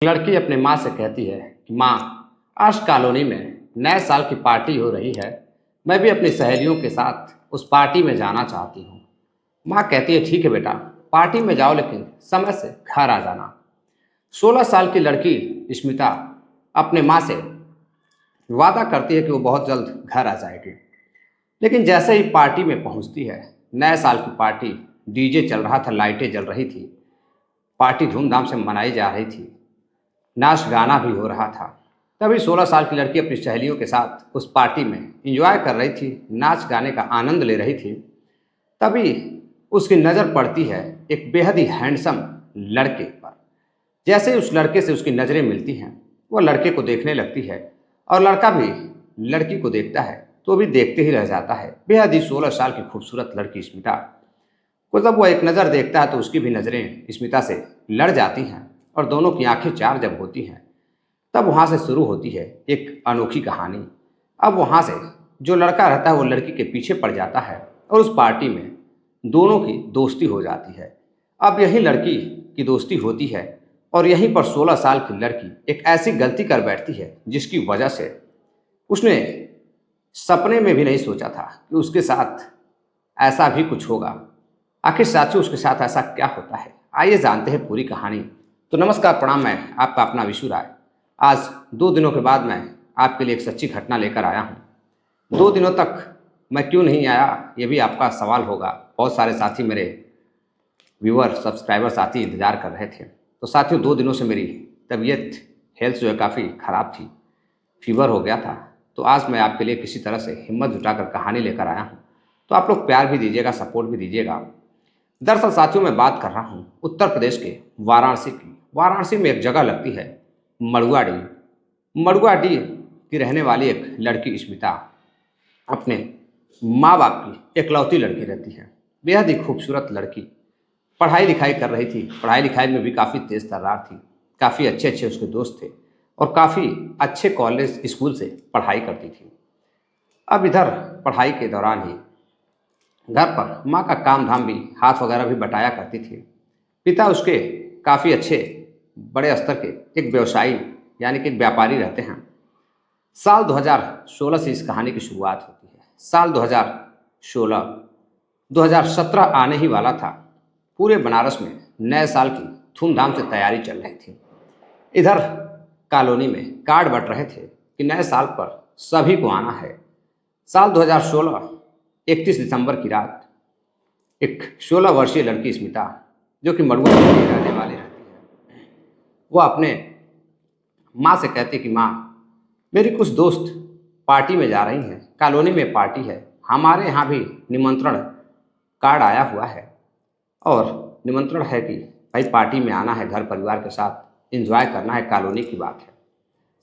लड़की अपनी माँ से कहती है कि माँ, आज कॉलोनी में नए साल की पार्टी हो रही है। मैं भी अपनी सहेलियों के साथ उस पार्टी में जाना चाहती हूँ। माँ कहती है ठीक है बेटा, पार्टी में जाओ लेकिन समय से घर आ जाना। 16 साल की लड़की स्मिता अपने माँ से वादा करती है कि वो बहुत जल्द घर आ जाएगी। लेकिन जैसे ही पार्टी में पहुँचती है, नए साल की पार्टी, डीजे चल रहा था, लाइटें जल रही थी, पार्टी धूमधाम से मनाई जा रही थी, नाच गाना भी हो रहा था। तभी 16 साल की लड़की अपनी सहेलियों के साथ उस पार्टी में एंजॉय कर रही थी, नाच गाने का आनंद ले रही थी। तभी उसकी नज़र पड़ती है एक बेहद ही हैंडसम लड़के पर। जैसे ही उस लड़के से उसकी नज़रें मिलती हैं, वो लड़के को देखने लगती है और लड़का भी लड़की को देखता है तो भी देखते ही रह जाता है। बेहद ही 16 साल की खूबसूरत लड़की स्मिता को जब वो एक नज़र देखता है तो उसकी भी नज़रें स्मिता से लड़ जाती हैं और दोनों की आंखें चार जब होती हैं, तब वहाँ से शुरू होती है एक अनोखी कहानी। अब वहाँ से जो लड़का रहता है वो लड़की के पीछे पड़ जाता है और उस पार्टी में दोनों की दोस्ती हो जाती है। अब यही लड़की की दोस्ती होती है और यहीं पर 16 साल की लड़की एक ऐसी गलती कर बैठती है जिसकी वजह से उसने सपने में भी नहीं सोचा था कि उसके साथ ऐसा भी कुछ होगा। आखिर साथियों उसके साथ ऐसा क्या होता है, आइए जानते हैं पूरी कहानी। तो नमस्कार, प्रणाम, मैं आपका अपना विशु राय। आज 2 दिनों के बाद मैं आपके लिए एक सच्ची घटना लेकर आया हूँ। 2 दिनों तक मैं क्यों नहीं आया, ये भी आपका सवाल होगा। बहुत सारे साथी, मेरे व्यूअर, सब्सक्राइबर साथी इंतज़ार कर रहे थे। तो साथियों, 2 दिनों से मेरी तबीयत, हेल्थ जो है काफ़ी ख़राब थी, फीवर हो गया था। तो आज मैं आपके लिए किसी तरह से हिम्मत जुटाकर कहानी लेकर आया हूँ। तो आप लोग प्यार भी दीजिएगा, सपोर्ट भी दीजिएगा। दरअसल साथियों, मैं बात कर रहा हूँ उत्तर प्रदेश के वाराणसी की। वाराणसी में एक जगह लगती है मड़ुआडीह। मड़ुआडीह की रहने वाली एक लड़की स्मिता अपने माँ बाप की इकलौती लड़की रहती है। बेहद ही खूबसूरत लड़की, पढ़ाई लिखाई कर रही थी। पढ़ाई लिखाई में भी काफ़ी तेज तर्रार थी। काफ़ी अच्छे अच्छे उसके दोस्त थे और काफ़ी अच्छे कॉलेज स्कूल से पढ़ाई करती थी। अब इधर पढ़ाई के दौरान ही घर पर माँ का काम धाम भी, हाथ वगैरह भी बटाया करती थी। पिता उसके काफ़ी अच्छे बड़े स्तर के एक व्यवसायी यानी कि एक व्यापारी रहते हैं। साल 2016 से इस कहानी की शुरुआत होती है। साल 2016, 2017 आने ही वाला था। पूरे बनारस में नए साल की धूमधाम से तैयारी चल रही थी। इधर कॉलोनी में कार्ड बंट रहे थे कि नए साल पर सभी को आना है। साल 2016, 31 दिसंबर की रात, एक 16 वर्षीय लड़की स्मिता, जो कि मड़ुआ की रहने वाली रहती है, वो अपने माँ से कहती कि माँ, मेरी कुछ दोस्त पार्टी में जा रही हैं, कॉलोनी में पार्टी है, हमारे यहाँ भी निमंत्रण कार्ड आया हुआ है और निमंत्रण है कि भाई पार्टी में आना है, घर परिवार के साथ एंजॉय करना है, कॉलोनी की बात है,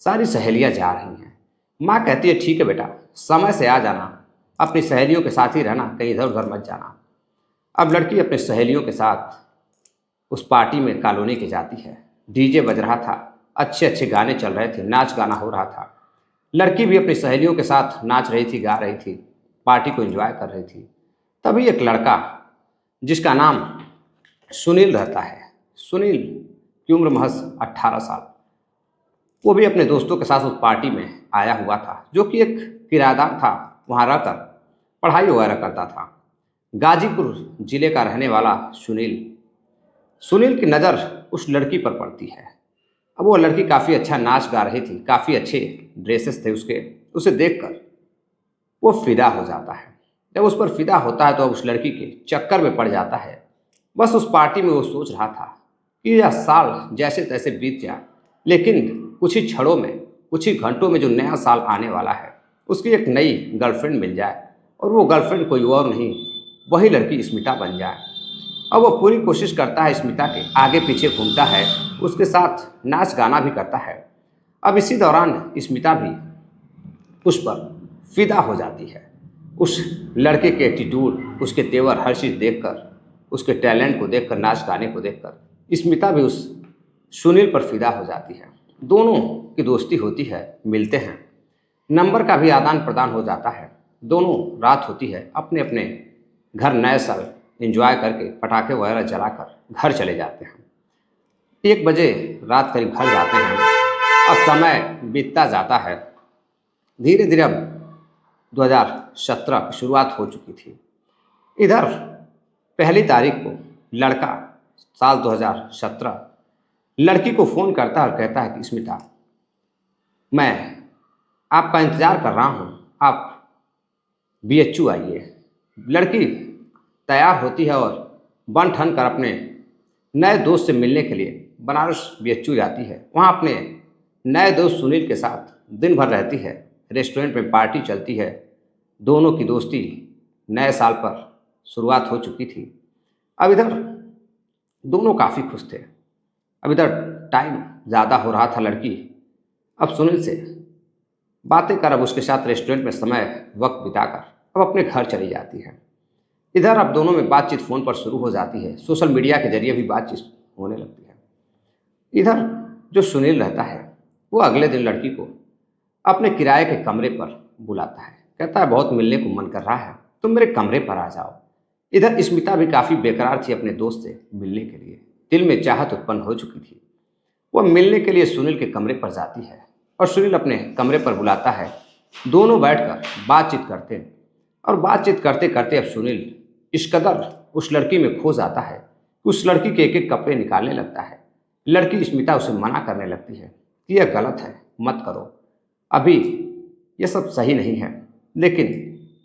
सारी सहेलियाँ जा रही हैं। माँ कहती है ठीक है बेटा, समय से आ जाना, अपनी सहेलियों के साथ ही रहना, कहीं इधर उधर मत जाना। अब लड़की अपनी सहेलियों के साथ उस पार्टी में कॉलोनी के जाती है। डीजे बज रहा था, अच्छे अच्छे गाने चल रहे थे, नाच गाना हो रहा था। लड़की भी अपनी सहेलियों के साथ नाच रही थी, गा रही थी, पार्टी को एंजॉय कर रही थी। तभी एक लड़का जिसका नाम सुनील रहता है, सुनील की उम्र महज 18 साल, वो भी अपने दोस्तों के साथ उस पार्टी में आया हुआ था, जो कि एक किराएदार था, वहाँ रहकर पढ़ाई वगैरह करता था। गाजीपुर जिले का रहने वाला सुनील, सुनील की नज़र उस लड़की पर पड़ती है। अब वो लड़की काफ़ी अच्छा नाच गा रही थी, काफ़ी अच्छे ड्रेसेस थे उसके। उसे देखकर वो फिदा हो जाता है। जब उस पर फिदा होता है तो उस लड़की के चक्कर में पड़ जाता है। बस उस पार्टी में वो सोच रहा था कि यह साल जैसे तैसे बीत जाए, लेकिन कुछ ही क्षणों में, कुछ ही घंटों में जो नया साल आने वाला है, उसकी एक नई गर्लफ्रेंड मिल जाए और वो गर्लफ्रेंड कोई और नहीं, वही लड़की स्मिता बन जाए। अब वो पूरी कोशिश करता है, स्मिता के आगे पीछे घूमता है, उसके साथ नाच गाना भी करता है। अब इसी दौरान स्मिता भी उस पर फिदा हो जाती है। उस लड़के के एटीट्यूड, उसके तेवर, हर चीज़ देखकर, उसके टैलेंट को देखकर, नाच गाने को देखकर स्मिता भी उस सुनील पर फिदा हो जाती है। दोनों की दोस्ती होती है, मिलते हैं, नंबर का भी आदान प्रदान हो जाता है। दोनों रात होती है, अपने अपने घर नए साल एंजॉय करके पटाखे वगैरह जलाकर घर चले जाते हैं। 1 बजे रात करीब घर जाते हैं। अब समय बीतता जाता है। धीरे धीरे अब 2017 की शुरुआत हो चुकी थी। इधर 1 तारीख को लड़का, साल 2017, लड़की को फ़ोन करता है और कहता है कि स्मिता, मैं आपका इंतज़ार कर रहा हूँ, आप BHU आइए। लड़की तैयार होती है और बन ठन कर अपने नए दोस्त से मिलने के लिए बनारस BHU जाती है। वहाँ अपने नए दोस्त सुनील के साथ दिन भर रहती है। रेस्टोरेंट में पार्टी चलती है। दोनों की दोस्ती नए साल पर शुरुआत हो चुकी थी। अब इधर दोनों काफ़ी खुश थे। अब इधर टाइम ज़्यादा हो रहा था। लड़की अब सुनील से बातें कर, अब उसके साथ रेस्टोरेंट में समय वक्त बिताकर अब अपने घर चली जाती है। इधर अब दोनों में बातचीत फ़ोन पर शुरू हो जाती है। सोशल मीडिया के जरिए भी बातचीत होने लगती है। इधर जो सुनील रहता है वो अगले दिन लड़की को अपने किराए के कमरे पर बुलाता है। कहता है बहुत मिलने को मन कर रहा है, तुम मेरे कमरे पर आ जाओ। इधर स्मिता भी काफ़ी बेकरार थी अपने दोस्त से मिलने के लिए। दिल में चाहत उत्पन्न हो चुकी थी। वह मिलने के लिए सुनील के कमरे पर जाती है और सुनील अपने कमरे पर बुलाता है। दोनों बैठकर बातचीत करते हैं और बातचीत करते करते अब सुनील इस कदर उस लड़की में खो जाता है कि उस लड़की के एक एक कपड़े निकालने लगता है। लड़की स्मिता उसे मना करने लगती है कि यह गलत है, मत करो, अभी यह सब सही नहीं है। लेकिन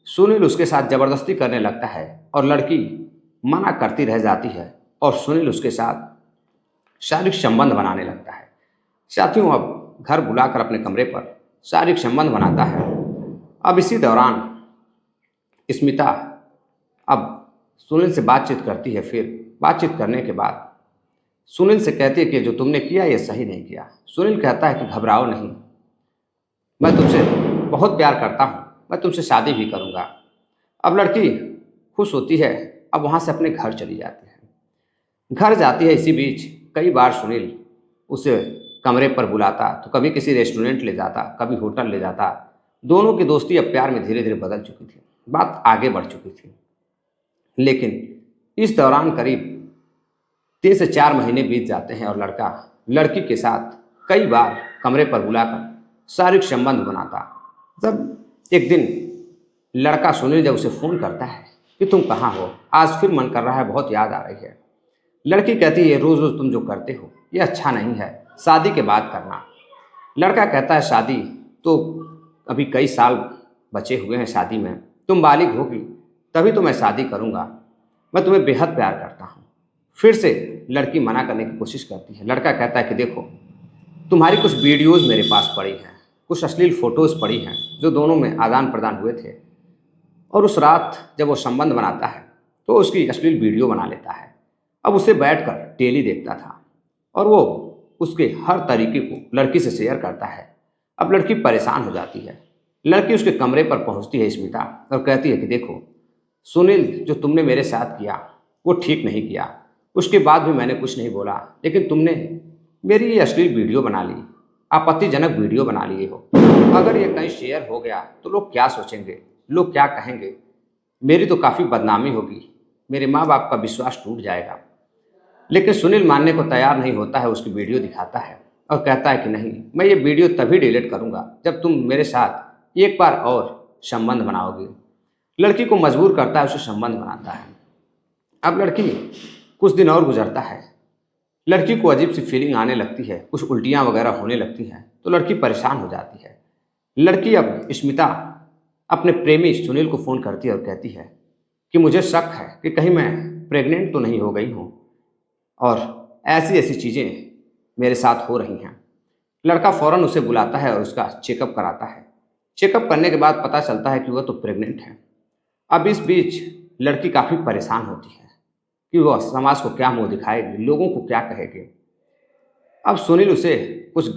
सुनील उसके साथ ज़बरदस्ती करने लगता है और लड़की मना करती रह जाती है और सुनील उसके साथ शारीरिक संबंध बनाने लगता है। साथियों, अब घर बुलाकर अपने कमरे पर शारीरिक संबंध बनाता है। अब इसी दौरान स्मिता अब सुनील से बातचीत करती है। फिर बातचीत करने के बाद सुनील से कहती है कि जो तुमने किया ये सही नहीं किया। सुनील कहता है कि घबराओ नहीं, मैं तुमसे बहुत प्यार करता हूँ, मैं तुमसे शादी भी करूँगा। अब लड़की खुश होती है। अब वहाँ से अपने घर चली जाती है। घर जाती है। इसी बीच कई बार सुनील उसे कमरे पर बुलाता, तो कभी किसी रेस्टोरेंट ले जाता, कभी होटल ले जाता। दोनों की दोस्ती अब प्यार में धीरे धीरे बदल चुकी थी, बात आगे बढ़ चुकी थी। लेकिन इस दौरान करीब 3 से 4 महीने बीत जाते हैं और लड़का लड़की के साथ कई बार कमरे पर बुलाकर शारीरिक संबंध बनाता। जब एक दिन लड़का सुनील जब उसे फ़ोन करता है कि तुम कहाँ हो, आज फिर मन कर रहा है, बहुत याद आ रही है। लड़की कहती है रोज़ रोज़ तुम जो करते हो ये अच्छा नहीं है, शादी के बाद करना। लड़का कहता है शादी तो अभी कई साल बचे हुए हैं शादी में, तुम बालिग होगी तभी तो मैं शादी करूँगा, मैं तुम्हें बेहद प्यार करता हूँ। फिर से लड़की मना करने की कोशिश करती है। लड़का कहता है कि देखो, तुम्हारी कुछ वीडियोज़ मेरे पास पड़ी हैं, कुछ अश्लील फ़ोटोज़ पड़ी हैं जो दोनों में आदान प्रदान हुए थे। और उस रात जब वो संबंध बनाता है तो उसकी अश्लील वीडियो बना लेता है। अब उसे बैठकर डेली देखता था और वो उसके हर तरीके को लड़की से शेयर करता है। अब लड़की परेशान हो जाती है। लड़की उसके कमरे पर पहुंचती है स्मिता और कहती है कि देखो सुनील, जो तुमने मेरे साथ किया वो ठीक नहीं किया। उसके बाद भी मैंने कुछ नहीं बोला, लेकिन तुमने मेरी ये अश्लील वीडियो बना ली, आपत्तिजनक वीडियो बना लिए हो। अगर ये कहीं शेयर हो गया तो लोग क्या सोचेंगे, लोग क्या कहेंगे, मेरी तो काफ़ी बदनामी होगी, मेरे माँ बाप का विश्वास टूट जाएगा। लेकिन सुनील मानने को तैयार नहीं होता है। उसकी वीडियो दिखाता है और कहता है कि नहीं, मैं ये वीडियो तभी डिलीट करूँगा जब तुम मेरे साथ एक बार और संबंध बनाओगे। लड़की को मजबूर करता है, उसे संबंध बनाता है। अब लड़की कुछ दिन और गुजरता है। लड़की को अजीब सी फीलिंग आने लगती है, कुछ उल्टियाँ वगैरह होने लगती हैं, तो लड़की परेशान हो जाती है। लड़की अब स्मिता अपने प्रेमी सुनील को फ़ोन करती है और कहती है कि मुझे शक है कि कहीं मैं प्रेग्नेंट तो नहीं हो गई हूँ और ऐसी ऐसी चीज़ें मेरे साथ हो रही हैं। लड़का फ़ौरन उसे बुलाता है और उसका चेकअप कराता है। चेकअप करने के बाद पता चलता है कि वह तो प्रेग्नेंट है। अब इस बीच लड़की काफ़ी परेशान होती है कि वह समाज को क्या मुंह दिखाएगी, लोगों को क्या कहेगी। अब सुनील उसे कुछ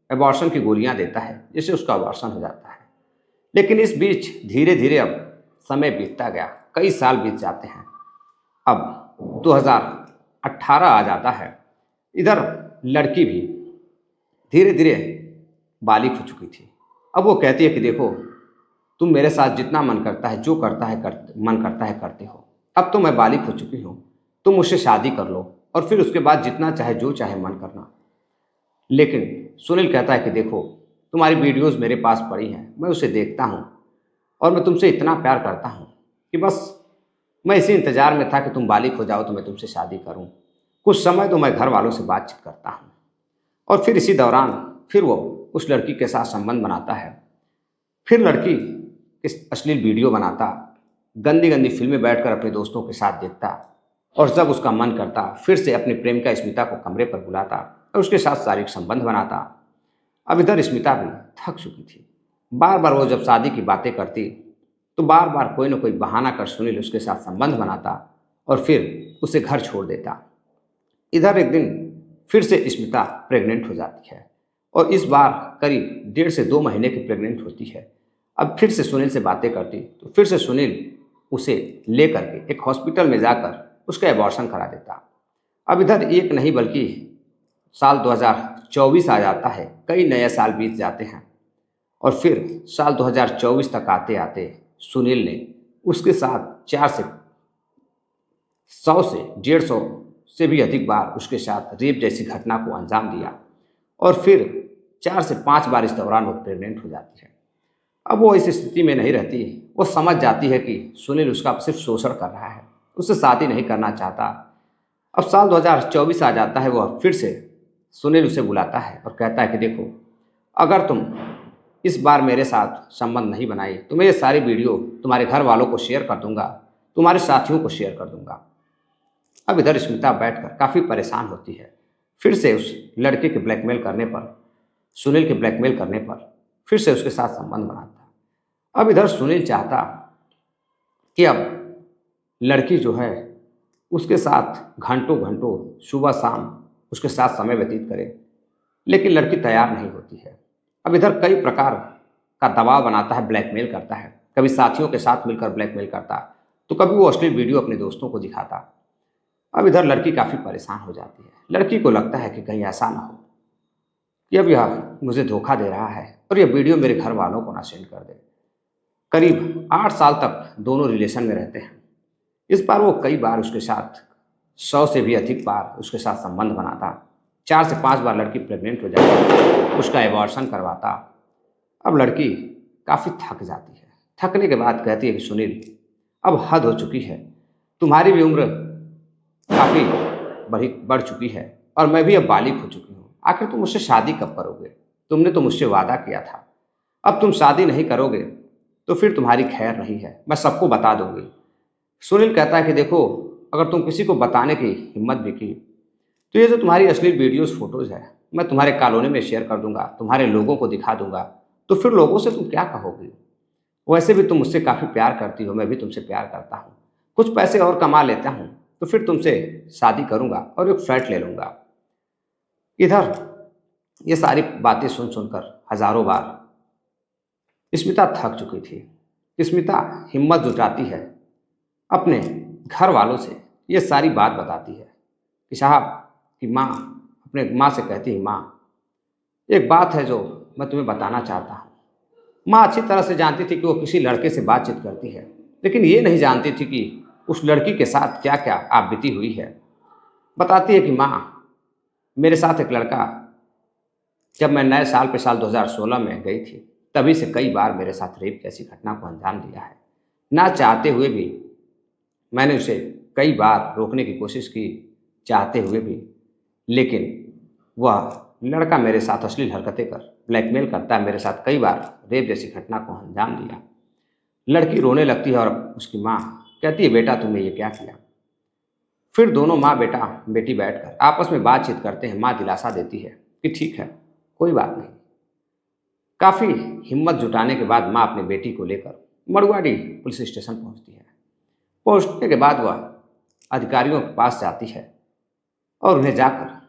एबॉर्शन की गोलियां देता है, जिससे उसका एबॉर्शन हो जाता है। लेकिन इस बीच धीरे धीरे अब समय बीतता गया, कई साल बीत जाते हैं। अब 2018 आ जाता है। इधर लड़की भी धीरे धीरे बालिग हो चुकी थी। अब वो कहती है कि देखो, तुम मेरे साथ जितना मन करता है, जो करता है मन करता है करते हो। अब तो मैं बालिग हो चुकी हूँ, तुम मुझसे शादी कर लो, और फिर उसके बाद जितना चाहे जो चाहे मन करना। लेकिन सुनील कहता है कि देखो, तुम्हारी वीडियोस मेरे पास पड़ी हैं, मैं उसे देखता हूँ और मैं तुमसे इतना प्यार करता हूँ कि बस मैं इसी इंतज़ार में था कि तुम बालिग हो जाओ तो मैं तुमसे शादी करूँ। कुछ समय तो मैं घर वालों से बातचीत करता हूँ। और फिर इसी दौरान फिर वो उस लड़की के साथ संबंध बनाता है। फिर लड़की इस अश्लील वीडियो बनाता, गंदी गंदी फिल्में बैठकर अपने दोस्तों के साथ देखता, और जब उसका मन करता फिर से अपनी प्रेमिका स्मिता को कमरे पर बुलाता और उसके साथ शारीरिक संबंध बनाता। अब इधर स्मिता भी थक चुकी थी। बार बार वो जब शादी की बातें करती तो बार बार कोई न कोई बहाना कर सुनील उसके साथ संबंध बनाता और फिर उसे घर छोड़ देता। इधर एक दिन फिर से स्मिता प्रेग्नेंट हो जाती है और इस बार करीब 1.5 से 2 महीने की प्रेग्नेंट होती है। अब फिर से सुनील से बातें करती तो फिर से सुनील उसे लेकर के एक हॉस्पिटल में जाकर उसका एबॉर्शन करा देता। अब इधर एक नहीं बल्कि साल 2024 आ जाता है, कई नए साल बीत जाते हैं और फिर साल 2024 तक आते आते सुनील ने उसके साथ 4 से 100 से 150 से भी अधिक बार उसके साथ रेप जैसी घटना को अंजाम दिया और फिर 4 से 5 बार इस दौरान वो प्रेग्नेंट हो जाती है। अब वो इस स्थिति में नहीं रहती, वो समझ जाती है कि सुनील उसका सिर्फ शोषण कर रहा है, उससे शादी नहीं करना चाहता। अब साल 2024 आ जाता है, वह फिर से सुनील उसे बुलाता है और कहता है कि देखो, अगर तुम इस बार मेरे साथ संबंध नहीं बनाई तो मैं ये सारी वीडियो तुम्हारे घर वालों को शेयर कर दूंगा, तुम्हारे साथियों को शेयर कर दूंगा। अब इधर स्मिता बैठकर काफ़ी परेशान होती है। फिर से उस लड़के के ब्लैकमेल करने पर, सुनील के ब्लैकमेल करने पर फिर से उसके साथ संबंध बनाता। अब इधर सुनील चाहता कि अब लड़की जो है उसके साथ घंटों घंटों सुबह शाम उसके साथ समय व्यतीत करे, लेकिन लड़की तैयार नहीं होती है। अब इधर कई प्रकार का दबाव बनाता है, ब्लैकमेल करता है, कभी साथियों के साथ मिलकर ब्लैकमेल करता, तो कभी वो अश्लील वीडियो अपने दोस्तों को दिखाता। अब इधर लड़की काफ़ी परेशान हो जाती है। लड़की को लगता है कि कहीं ऐसा ना हो कि अब यह मुझे धोखा दे रहा है और यह वीडियो मेरे घर वालों को ना सेंड कर दे। करीब 8 साल तक दोनों रिलेशन में रहते हैं। इस बार वो कई बार उसके साथ 100 से भी अधिक बार उसके साथ संबंध बनाता, 4 से 5 बार लड़की प्रेग्नेंट हो जाती, उसका एबॉर्शन करवाता। अब लड़की काफ़ी थक जाती है। थकने के बाद कहती है कि सुनील, अब हद हो चुकी है, तुम्हारी भी उम्र काफ़ी बढ़ चुकी है और मैं भी अब बालिग हो चुकी हूँ। आखिर तुम मुझसे शादी कब करोगे? तुमने तो मुझसे वादा किया था। अब तुम शादी नहीं करोगे तो फिर तुम्हारी खैर नहीं है, मैं सबको बता दूंगी। सुनील कहता है कि देखो, अगर तुम किसी को बताने की हिम्मत भी की तो ये जो तुम्हारी अश्लील वीडियोस फोटोज़ है मैं तुम्हारे कॉलोनी में शेयर कर दूंगा, तुम्हारे लोगों को दिखा दूंगा, तो फिर लोगों से तुम क्या कहोगे? वैसे भी तुम मुझसे काफ़ी प्यार करती हो, मैं भी तुमसे प्यार करता हूँ, कुछ पैसे और कमा लेता हूँ तो फिर तुमसे शादी करूँगा और एक फ्लैट ले लूँगा। इधर ये सारी बातें सुन सुनकर हजारों बार स्मिता थक चुकी थी। स्मिता हिम्मत जुटाती है, अपने घर वालों से ये सारी बात बताती है कि साहब की माँ अपने माँ से कहती है, माँ एक बात है जो मैं तुम्हें बताना चाहता हूँ। माँ अच्छी तरह से जानती थी कि वो किसी लड़के से बातचीत करती है, लेकिन ये नहीं जानती थी कि उस लड़की के साथ क्या क्या आप बीती हुई है। बताती है कि माँ, मेरे साथ एक लड़का, जब मैं नए साल पे साल 2016 में गई थी तभी से कई बार मेरे साथ रेप जैसी घटना को अंजाम दिया है। ना चाहते हुए भी मैंने उसे कई बार रोकने की कोशिश की, चाहते हुए भी, लेकिन वह लड़का मेरे साथ अश्लील हरकतें कर ब्लैकमेल करता है, मेरे साथ कई बार रेप जैसी घटना को अंजाम दिया। लड़की रोने लगती है और उसकी माँ कहती है, बेटा तुमने ये क्या किया? फिर दोनों माँ बेटा बेटी बैठकर आपस में बातचीत करते हैं। माँ दिलासा देती है कि ठीक है, कोई बात नहीं। काफ़ी हिम्मत जुटाने के बाद माँ अपनी बेटी को लेकर मड़ुआडी पुलिस स्टेशन पहुंचती है। पहुंचने के बाद वह अधिकारियों के पास जाती है और उन्हें जाकर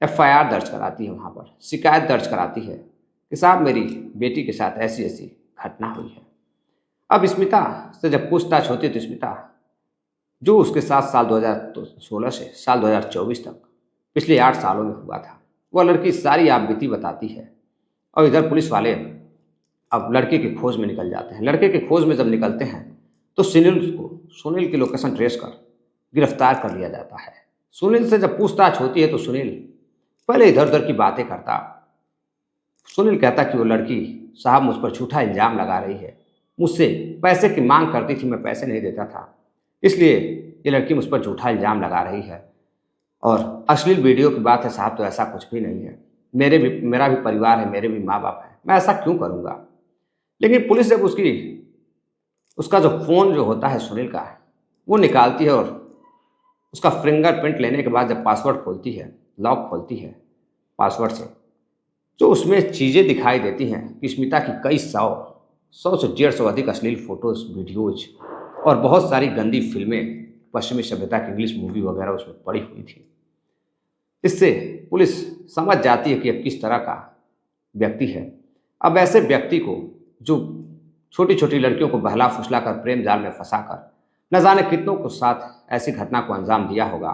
एफआईआर दर्ज कराती है, वहाँ पर शिकायत दर्ज कराती है कि साहब मेरी बेटी के साथ ऐसी ऐसी घटना हुई है। अब स्मिता से जब पूछताछ होती है तो स्मिता, जो उसके साथ साल 2016 से साल 2024 तक पिछले 8 सालों में हुआ था, वह लड़की सारी आप बीती बताती है। और इधर पुलिस वाले अब लड़के की खोज में निकल जाते हैं। लड़के की खोज में जब निकलते हैं तो सुनील की लोकेशन ट्रेस कर गिरफ्तार कर लिया जाता है। सुनील से जब पूछताछ होती है तो सुनील पहले इधर उधर की बातें करता। सुनील कहता कि वो लड़की साहब मुझ पर झूठा इल्ज़ाम लगा रही है, मुझसे पैसे की मांग करती थी, मैं पैसे नहीं देता था, इसलिए ये लड़की मुझ पर झूठा इल्ज़ाम लगा रही है। और अश्लील वीडियो की बात है साहब तो ऐसा कुछ भी नहीं है, मेरा भी परिवार है, मेरे भी माँ बाप हैं, मैं ऐसा क्यों करूँगा। लेकिन पुलिस जब उसका जो फ़ोन जो होता है सुनील का वो निकालती है और उसका फिंगरप्रिंट लेने के बाद जब पासवर्ड खोलती है, लॉक खोलती है पासवर्ड से, तो उसमें चीज़ें दिखाई देती हैं कि स्मिता की कई सौ से 150 अधिक अश्लील फ़ोटोज़, वीडियोज़ और बहुत सारी गंदी फ़िल्में, पश्चिमी सभ्यता की इंग्लिश मूवी वगैरह उसमें पड़ी हुई थी। इससे पुलिस समझ जाती है कि अब किस तरह का व्यक्ति है। अब ऐसे व्यक्ति को जो छोटी छोटी लड़कियों को बहला फुसला कर प्रेम जाल में फंसाकर न जाने कितनों को साथ ऐसी घटना को अंजाम दिया होगा,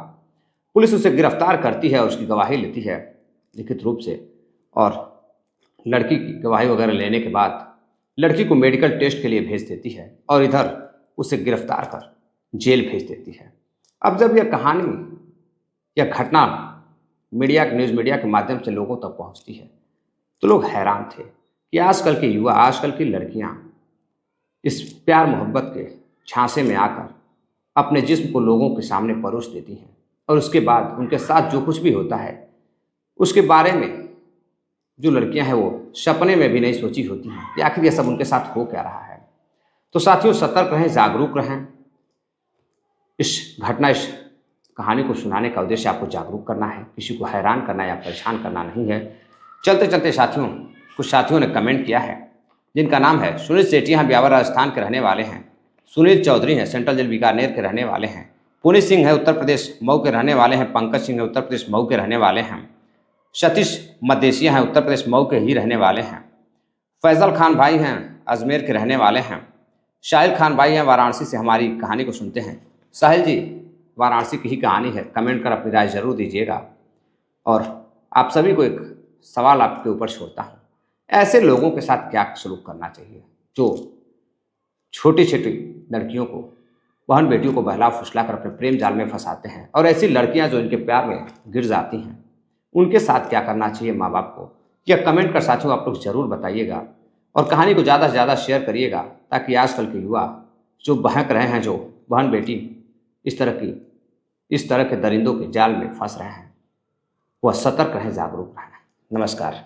पुलिस उसे गिरफ्तार करती है और उसकी गवाही लेती है लिखित रूप से। और लड़की की गवाही वगैरह लेने के बाद लड़की को मेडिकल टेस्ट के लिए भेज देती है और इधर उसे गिरफ्तार कर जेल भेज देती है। अब जब यह कहानी, यह घटना न्यूज़ मीडिया के माध्यम से लोगों तक पहुंचती है तो लोग हैरान थे कि आजकल के युवा, आजकल की लड़कियां इस प्यार मोहब्बत के झांसे में आकर अपने जिस्म को लोगों के सामने परोस देती हैं और उसके बाद उनके साथ जो कुछ भी होता है उसके बारे में जो लड़कियां हैं वो सपने में भी नहीं सोची होती हैं कि आखिर ये सब उनके साथ हो क्या रहा है। तो साथियों, सतर्क रहें, जागरूक रहें। इस कहानी को सुनाने का उद्देश्य आपको जागरूक करना है, किसी को हैरान करना या परेशान करना नहीं है। चलते चलते साथियों, कुछ साथियों ने कमेंट किया है जिनका नाम है सुनील सेठी, यहाँ ब्यावर राजस्थान के रहने वाले हैं। सुनील चौधरी हैं, सेंट्रल जेल बीकानेर के रहने वाले हैं। पुनीत सिंह है, उत्तर प्रदेश मऊ के रहने वाले हैं। पंकज सिंह है, उत्तर प्रदेश मऊ के रहने वाले हैं। सतीश मदेशिया हैं, उत्तर प्रदेश मऊ के ही रहने वाले हैं। फैजल खान भाई हैं, अजमेर के रहने वाले हैं। साहिल खान भाई हैं, वाराणसी से हमारी कहानी को सुनते हैं। साहिल जी, वाराणसी की ही कहानी है, कमेंट कर अपनी राय जरूर दीजिएगा। और आप सभी को एक सवाल आपके ऊपर छोड़ता हूँ, ऐसे लोगों के साथ क्या सलूक करना चाहिए जो छोटी छोटी लड़कियों को, बहन बेटियों को बहला फुसला कर अपने प्रेम जाल में फंसाते हैं, और ऐसी लड़कियां जो इनके प्यार में गिर जाती हैं, उनके साथ क्या करना चाहिए माँ बाप को, यह कमेंट कर साथियों आप लोग जरूर बताइएगा। और कहानी को ज़्यादा से ज़्यादा शेयर करिएगा ताकि आजकल के युवा जो बहक रहे हैं, जो बहन बेटी इस तरह के दरिंदों के जाल में फंस रहे हैं, वह सतर्क रहें, जागरूक रहें। नमस्कार।